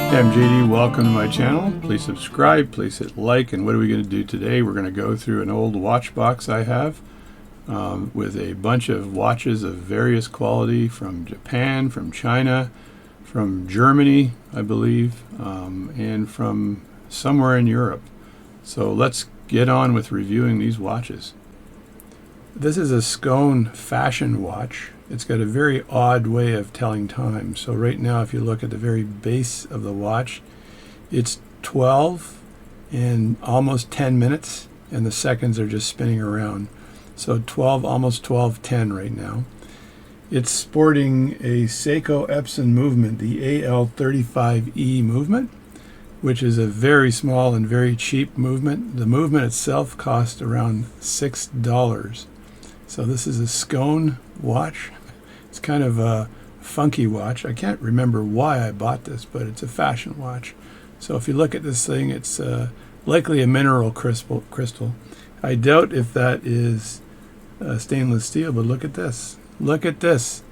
Hey, I'm JD. Welcome to my channel. Please subscribe, please hit like, and what are we going to do today? We're going to go through an old watch box I have with a bunch of watches of various quality from Japan, from China, from Germany, I believe, and from somewhere in Europe. So let's get on with reviewing these watches. This is a Scone fashion watch. It's got a very odd way of telling time. So right now, if you look at the very base of the watch, it's 12 and almost 10 minutes, and the seconds are just spinning around. So 12, almost 12:10 right now. It's sporting a Seiko Epson movement, the AL35E movement, which is a very small and very cheap movement. The movement itself cost around $6. So this is a Scone watch. It's kind of a funky watch. I can't remember why I bought this, but it's a fashion watch. So if you look at this thing, it's likely a mineral crystal. I doubt if that is stainless steel, but look at this. Look at this.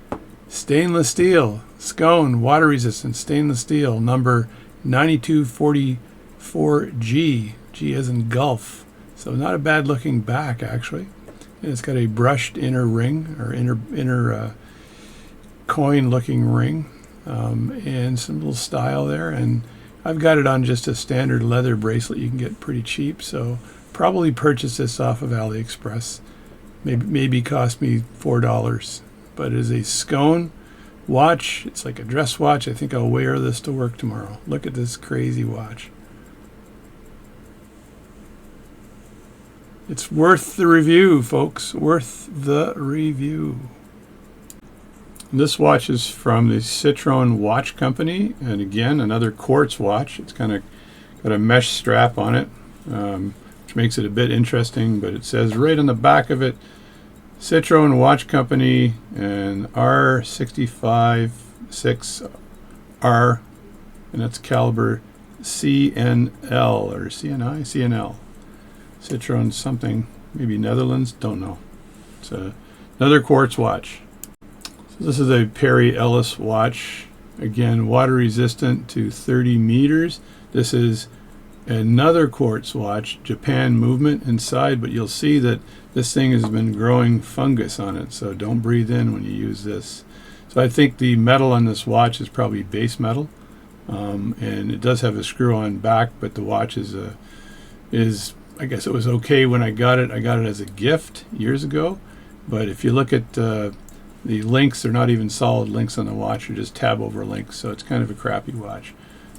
Stainless steel. Scone, water resistant stainless steel, number 9244G. G as in Gulf. So not a bad looking back, actually. And it's got a brushed inner ring, or inner coin looking ring, and some little style there. And I've got it on just a standard leather bracelet you can get pretty cheap, so probably purchase this off of AliExpress. Maybe cost me $4, but it is a Scone watch. It's like a dress watch. I think I'll wear this to work tomorrow. Look at this crazy watch. It's worth the review, folks. Worth the review. This watch is from the Citron Watch Company, and again, another Quartz watch. It's kind of got a mesh strap on it, which makes it a bit interesting, but it says right on the back of it, Citron Watch Company and R656R, and that's caliber CNL or CNI? CNL. Citron something, maybe Netherlands, don't know. It's another Quartz watch. So this is a Perry Ellis watch, again water resistant to 30 meters. This is another Quartz watch, Japan movement inside, but you'll see that this thing has been growing fungus on it, so don't breathe in when you use this. So I think the metal on this watch is probably base metal, and it does have a screw-on back, but the watch is I guess it was okay when I got it. I got it as a gift years ago, but if you look at the links, they're not even solid links on the watch, they're just tab over links, so it's kind of a crappy watch.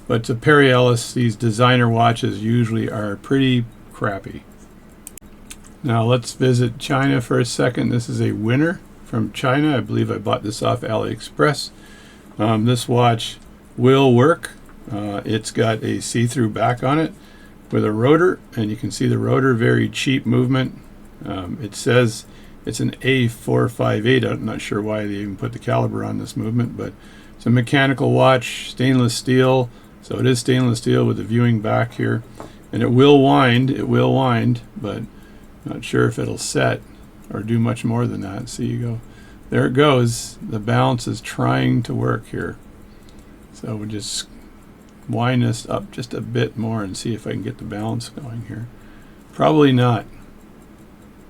But to Perry Ellis, these designer watches usually are pretty crappy. Now let's visit China for a second. This is a winner from China. I believe I bought this off AliExpress. This watch will work. It's got a see-through back on it with a rotor, and you can see the rotor, very cheap movement. It says it's an A458. I'm not sure why they even put the caliber on this movement, but it's a mechanical watch, stainless steel. So it is stainless steel with the viewing back here, and it will wind, but not sure if it'll set or do much more than that. See, you go, there it goes. The balance is trying to work here. So we'll just wind this up just a bit more and see if I can get the balance going here. Probably not.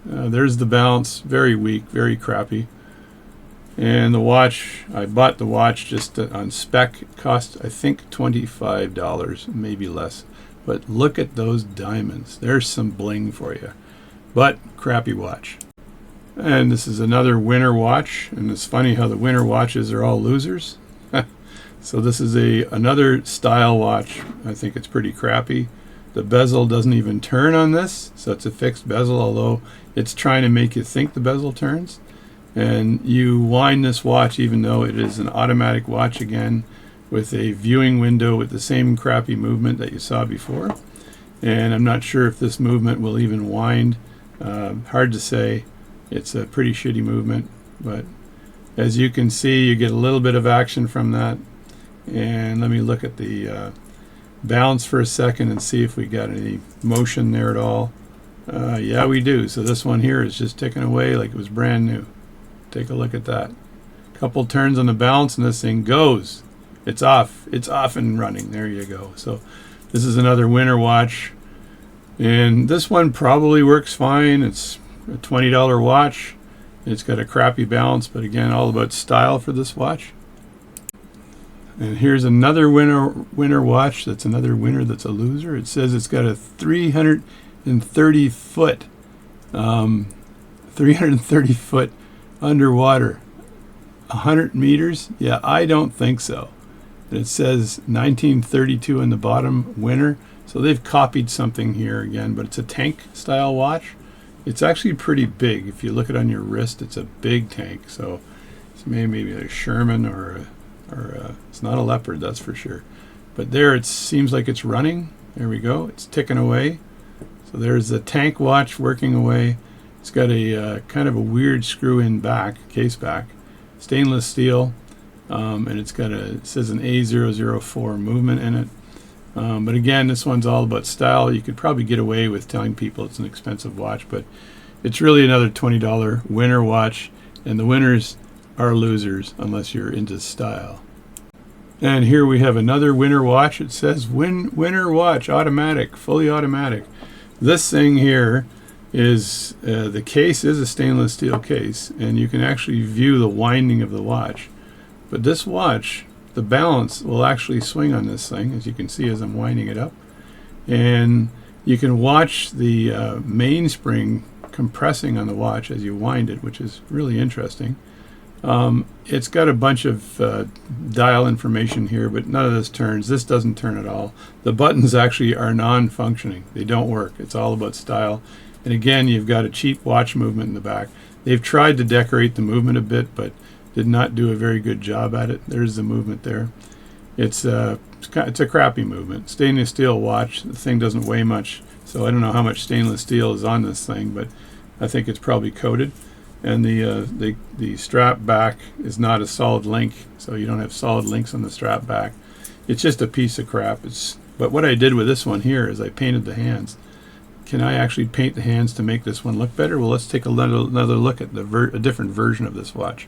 There's the balance, very weak, very crappy. And the watch, I bought the watch just on spec. It cost, I think, $25, maybe less. But look at those diamonds. There's some bling for you. But crappy watch. And this is another winner watch, and it's funny how the winner watches are all losers. So this is another style watch. I think it's pretty crappy. The bezel doesn't even turn on this, so it's a fixed bezel, although it's trying to make you think the bezel turns. And you wind this watch even though it is an automatic watch, again with a viewing window with the same crappy movement that you saw before. And I'm not sure if this movement will even wind. Hard to say. It's a pretty shitty movement, but as you can see, you get a little bit of action from that. And let me look at the balance for a second and see if we got any motion there at all. Yeah, we do. So this one here is just ticking away like it was brand new. Take a look at that. Couple turns on the balance and this thing goes. It's off. It's off and running. There you go. So this is another winter watch. And this one probably works fine. It's a $20 watch. It's got a crappy balance, but again, all about style for this watch. And here's another winter watch. That's another winner that's a loser. It says it's got a 330 foot underwater. 100 meters? Yeah, I don't think so. And it says 1932 in the bottom, winner. So they've copied something here again, but it's a tank style watch. It's actually pretty big. If you look at it on your wrist, it's a big tank. So it's maybe a Sherman or it's not a Leopard, that's for sure. But there it seems like it's running. There we go. It's ticking away. So there's the tank watch working away. It's got a kind of a weird screw-in back, case back, stainless steel, and it says an A004 movement in it. But again, this one's all about style. You could probably get away with telling people it's an expensive watch, but it's really another $20 winter watch, and the winners are losers unless you're into style. And here we have another winter watch. It says winter watch, automatic, fully automatic. This thing here is the case is a stainless steel case, and you can actually view the winding of the watch. But this watch, the balance will actually swing on this thing, as you can see as I'm winding it up. And you can watch the mainspring compressing on the watch as you wind it, which is really interesting. It's got a bunch of dial information here, but none of this turns. This doesn't turn at all. The buttons actually are non-functioning. They don't work. It's all about style. And again, you've got a cheap watch movement in the back. They've tried to decorate the movement a bit, but did not do a very good job at it. There's the movement there. It's a crappy movement. Stainless steel watch. The thing doesn't weigh much, so I don't know how much stainless steel is on this thing, but I think it's probably coated. And the strap back is not a solid link, so you don't have solid links on the strap back. It's just a piece of crap. But what I did with this one here is I painted the hands. Can I actually paint the hands to make this one look better? Well, let's take another look at a different version of this watch.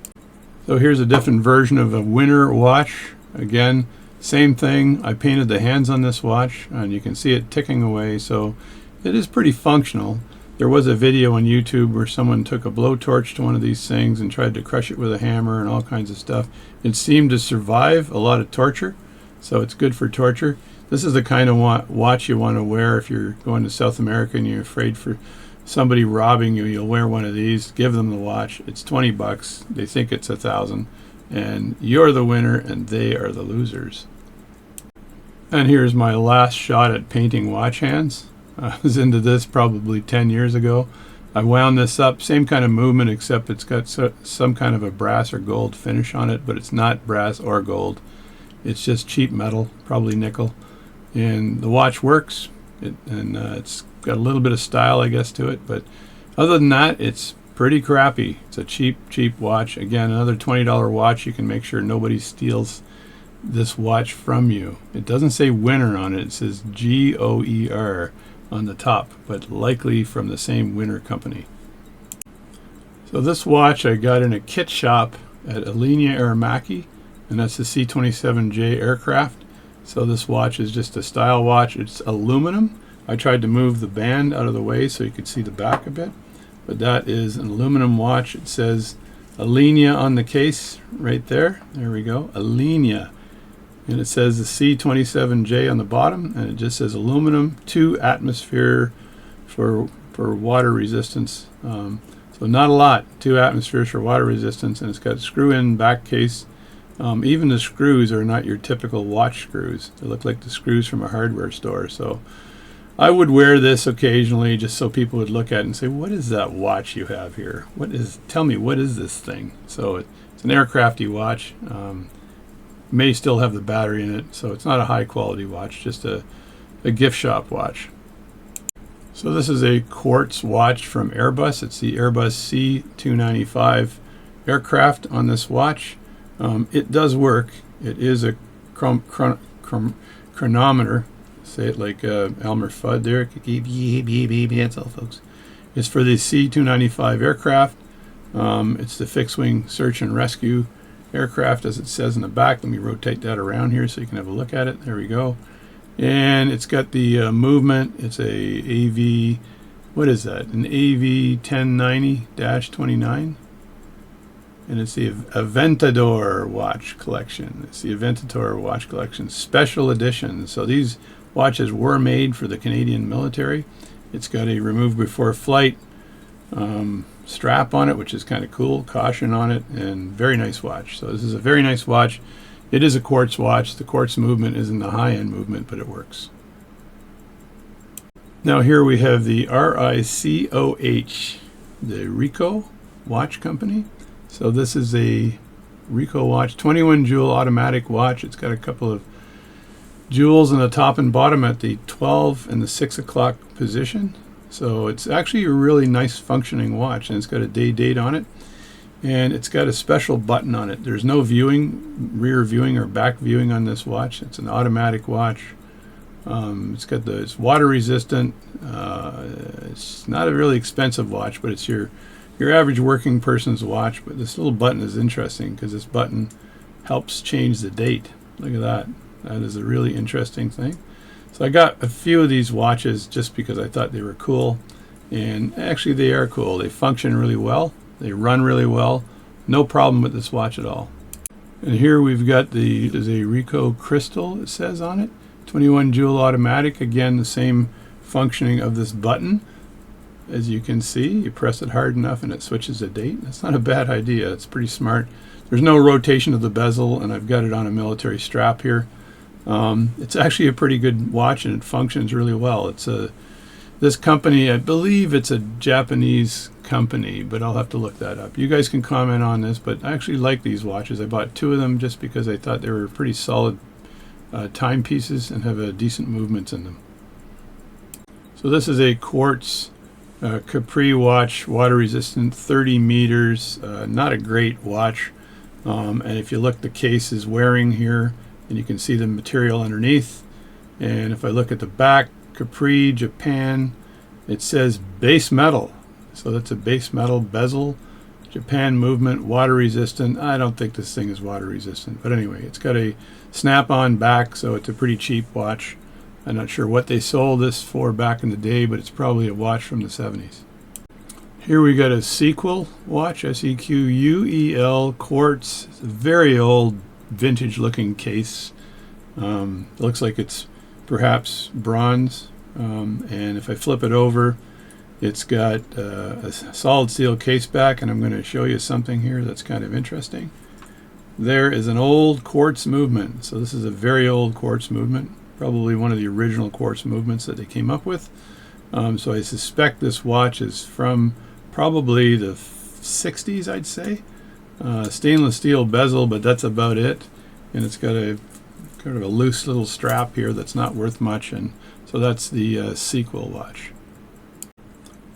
So here's a different version of a winter watch. Again, same thing. I painted the hands on this watch, and you can see it ticking away, so it is pretty functional. There was a video on YouTube where someone took a blowtorch to one of these things and tried to crush it with a hammer and all kinds of stuff. It seemed to survive a lot of torture, so it's good for torture. This is the kind of watch you want to wear if you're going to South America and you're afraid for somebody robbing you. You'll wear one of these, give them the watch. It's 20 bucks. They think it's 1,000, and you're the winner and they are the losers. And here's my last shot at painting watch hands. I was into this probably 10 years ago. I wound this up, same kind of movement, except it's got some kind of a brass or gold finish on it, but it's not brass or gold. It's just cheap metal, probably nickel. And the watch works, it's got a little bit of style, I guess, to it, but other than that, it's pretty crappy. It's a cheap watch. Again, another $20 watch. You can make sure nobody steals this watch from you. It doesn't say winner on it. It says GOER on the top, but likely from the same winner company. So this watch I got in a kit shop at Alenia Aramaki, and that's the C-27J aircraft. So this watch is just a style watch. It's aluminum. I tried to move the band out of the way so you could see the back a bit, but that is an aluminum watch. It says Alenia on the case right there. There we go, Alenia. And it says the C-27J on the bottom, and it just says aluminum, 2 atmosphere for water resistance. So not a lot, 2 atmospheres for water resistance, and it's got a screw-in back case. Even the screws are not your typical watch screws. They look like the screws from a hardware store. So I would wear this occasionally just so people would look at it and say, what is that watch you have here? Tell me, what is this thing? So it's an aircrafty watch. May still have the battery in it, so it's not a high quality watch, just a gift shop watch. So this is a Quartz watch from Airbus. It's the Airbus C295 aircraft on this watch. It does work. It is a chronometer. Say it like Elmer Fudd there. That's all, folks. It's for the C295 aircraft. It's the fixed wing search and rescue aircraft, as it says in the back. Let me rotate that around here so you can have a look at it. There we go. And it's got the movement. It's a AV, what is that? An AV 1090-29. And it's the Aventador watch collection. It's the Aventador watch collection special edition. So these watches were made for the Canadian military. It's got a remove before flight strap on it, which is kind of cool, caution on it, and very nice watch. So this is a very nice watch. It is a quartz watch. The quartz movement isn't the high-end movement, but it works. Now here we have the RICOH, the RICO Watch Company. So this is a RICO watch, 21 jewel automatic watch. It's got a couple of jewels on the top and bottom at the 12 and the 6 o'clock position. So it's actually a really nice functioning watch, and it's got a date on it, and it's got a special button on it. There's no viewing, rear viewing or back viewing on this watch. It's an automatic watch. It's water resistant. It's not a really expensive watch, but it's your average working person's watch. But this little button is interesting because this button helps change the date. Look at that. That is a really interesting thing. So I got a few of these watches just because I thought they were cool, and actually they are cool. They function really well. They run really well. No problem with this watch at all. And here we've got there's a RICO Crystal, it says on it. 21 jewel automatic. Again, the same functioning of this button. As you can see, you press it hard enough and it switches the date. That's not a bad idea. It's pretty smart. There's no rotation of the bezel, and I've got it on a military strap here. It's actually a pretty good watch, and it functions really well. This company, I believe it's a Japanese company, but I'll have to look that up. You guys can comment on this, but I actually like these watches. I bought two of them just because I thought they were pretty solid timepieces and have a decent movements in them. So this is a Quartz Capri watch, water resistant, 30 meters. Not a great watch. And if you look, the case is wearing here, and you can see the material underneath. And if I look at the back, Capri, Japan, it says base metal. So that's a base metal bezel, Japan movement, water resistant. I don't think this thing is water resistant, but anyway, it's got a snap-on back, so it's a pretty cheap watch. I'm not sure what they sold this for back in the day, but it's probably a watch from the 70s. Here we got a Sequel watch, Sequel Quartz. It's a very old, vintage-looking case. Looks like it's perhaps bronze. And if I flip it over, it's got a solid steel case back, and I'm going to show you something here that's kind of interesting. There is an old quartz movement. So this is a very old quartz movement, probably one of the original quartz movements that they came up with. So I suspect this watch is from probably the 60s, I'd say. Stainless steel bezel, but that's about it. And it's got a kind of a loose little strap here that's not worth much, and so that's the Sequel watch.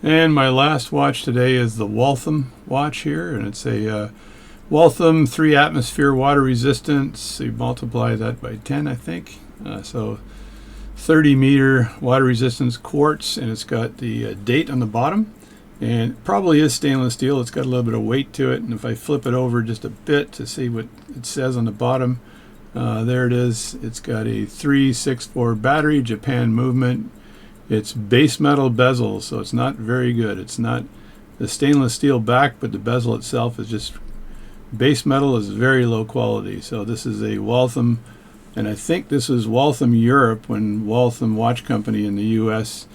And my last watch today is the Waltham watch here, and it's a Waltham 3 atmosphere water resistance. So you multiply that by 10, I think. So 30 meter water resistance quartz, and it's got the date on the bottom, and it probably is stainless steel. It's got a little bit of weight to it, and if I flip it over just a bit to see what it says on the bottom, there it is. It's got a 364 battery, Japan movement. It's base metal bezel, so it's not very good. It's not the stainless steel back, but the bezel itself is just base metal, is very low quality. So this is a Waltham, and I think this was Waltham Europe when Waltham Watch Company in the U.S.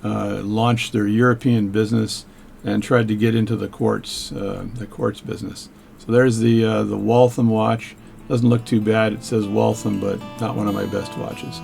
Launched their European business and tried to get into the quartz business. So there's the Waltham watch. Doesn't look too bad. It says Waltham, but not one of my best watches.